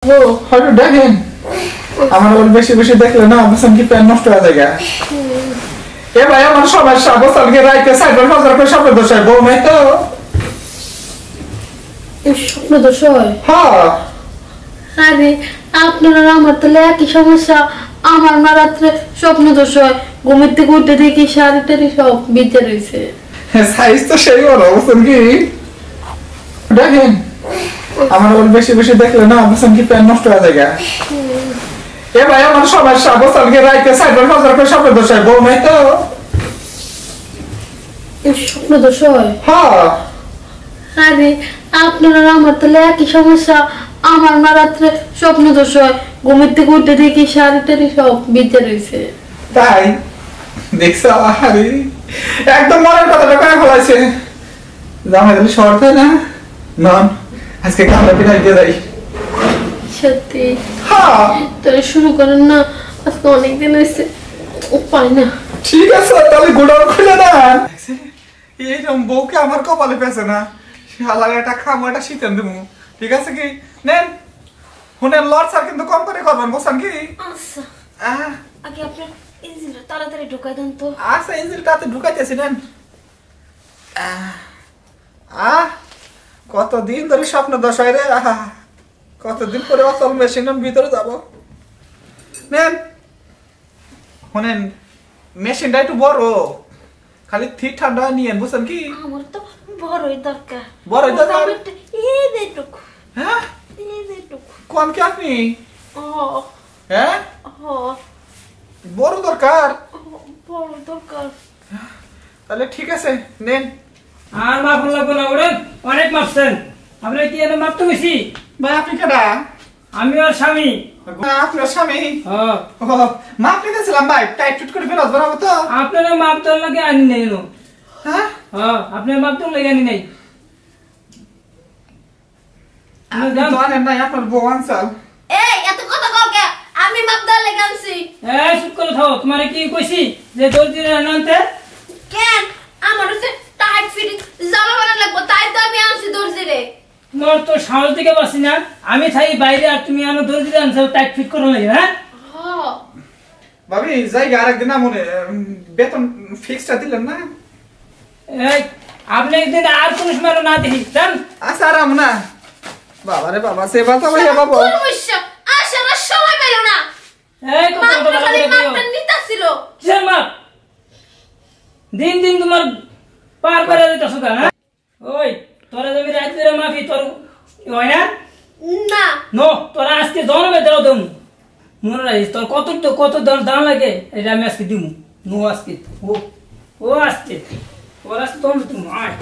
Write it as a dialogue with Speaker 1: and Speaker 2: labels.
Speaker 1: ও হয়তো দেখেন আমার ওর বেশি বেশি দেখলে না অবশ্য কি প্যান নষ্ট হয়ে যায় এ ভাই আমার সবার সাবস্থানকে রাইতে সাইবার বাজার করে স্বপ্ন দোষ হয় বউ নাই তো
Speaker 2: স্বপ্ন দোষ হয়?
Speaker 1: হ্যাঁ
Speaker 2: আরে আপনার আমার তো একই সমস্যা। আমার না রাত্রে স্বপ্ন দোষ হয়, ঘুমের থেকে উঠে দেখি শাড়ি টাড়ি সব ভিজে রয়েছে।
Speaker 1: সাইজ তো সেই বড় অবশ্য কি দেখেন আমার ওর বেশি বেশি দেখলে না অবশ্য কি প্যান নষ্ট হয়ে যায় এ ভাই আমার সবার সাবস্থানকে রাইতে সাইবার বাজার করে স্বপ্ন দোষ হয় বউ নাই তো
Speaker 2: স্বপ্ন দোষ হয়?
Speaker 1: হ্যাঁ
Speaker 2: আরে আপনার আমার তো একই সমস্যা। আমার না রাত্রে স্বপ্ন দোষ হয়, ঘুমের থেকে উঠে দেখি শাড়ি টাড়ি সব ভিজে রয়েছে।
Speaker 1: তাই দেখছ আরে একদম মনের কথাটা করে ফেলাইছে জামাই দিলে শর্ট হয় না নন আজকে কামড়া পিঠাই দিয়ে যাই
Speaker 2: সত্যি?
Speaker 1: হ্যাঁ
Speaker 2: তাহলে শুরু করেন না, আজকে অনেকদিন হয়েছে পাই না।
Speaker 1: ঠিক আছে তাহলে গোডাউন খুলে দেন এইরকম বউকে আমার কপালে পেছে না শালার একটা খামো একটা শীতেন দেবো ঠিক আছে কি নেন শুনেন লড় স্যার কিন্তু কম করে করবেন বলছেন কি
Speaker 2: আচ্ছা
Speaker 1: আহ
Speaker 2: আগে আপনার ইঞ্জিনটা তাড়াতাড়ি ঢুকাই দেন তো।
Speaker 1: আচ্ছা ইঞ্জিনটাতে ঢুকাইতেছি নেন আহ কতদিন ধরে স্বপ্ন দশ হয় রে আহা কতদিন পরে অচল মেশিনের ভিতরে যাব নেন শুনেন মেশিনটা একটু বড় খালি ঠিক ঠান্ডা নিয়েন বুঝছেন কি
Speaker 2: আমার তো বড়ই দরকার।
Speaker 1: বড়ই দরকার?
Speaker 2: এই দেখুক,
Speaker 1: হ্যাঁ
Speaker 2: এই দেখুক।
Speaker 1: কোন কি আপনি
Speaker 2: ও
Speaker 1: হ্যাঁ
Speaker 2: ও
Speaker 1: বড় দরকার
Speaker 2: বড় দরকার।
Speaker 1: তাহলে ঠিক আছে নেন
Speaker 3: আর মাপ লাগবে না ওরে অনেক মাপছেন আপনি কি এনে মাপতে গেছি
Speaker 1: ভাই আপনি কেডা
Speaker 3: আমি আর স্বামী
Speaker 1: আপনার স্বামী
Speaker 3: হ্যাঁ
Speaker 1: মাপ নিতেছিলাম ভাই টাইট টুট করে বেরোজ বানাবো তো
Speaker 3: আপনারা মাপ তোর লাগে আনি নাই এনো
Speaker 1: হ্যাঁ
Speaker 3: হ্যাঁ আপনার মাপ তোর লাগে আনি নাই
Speaker 1: আপনি তো আনেন নাই আপনার বউ আনসাল
Speaker 2: এই এত কথা কও কে? আমি মাপদার লেগে আনছি।
Speaker 3: এই চুপ করে থাও তোমারে কি কইছি যে দর্জি আনতে
Speaker 2: কেন আমার হচ্ছে টাইট ফিটিং জামা বানানো লাগবে, তাই তো আমি আনছি দর্জিরে।
Speaker 3: তোমার তো সাহস দিকে পাচ্ছি না আমি থাই বাইরে আর তুমি আনো দর্জি আনছো টাইট ফিট করো লাগে হ্যাঁ
Speaker 2: হ্যাঁ
Speaker 1: ভাবি জায়গা আরেকদিন না মনে বেতন ফিক্সটা দিলেন না
Speaker 3: এই আপনি একদিন আর কোন সময় না দেখি জান
Speaker 1: আচ্ছা আরাম না বাবা রে বাবা সেবা তো ভাইয়া বাবা
Speaker 2: কোন সমস্যা? আসার সময় পেল না।
Speaker 3: এই কথা
Speaker 2: মাপটা
Speaker 3: বলা
Speaker 2: খালি
Speaker 3: বলে দিও
Speaker 2: মাপটা নিতাছিল।
Speaker 3: কিসের মাপ দিন দিন তোমার পার করে দিতেছ কেন হ্যাঁ ওই তোরা জমি রাত করে মাফি তোর হয় না
Speaker 2: না
Speaker 3: নো তোরা আজকে জনমে দাও দম মনে রাখিস তোর কত দাম লাগে এটা আমি আজকে দিমু নো আজকে ও আজকে তোর আজকে তুমি আয়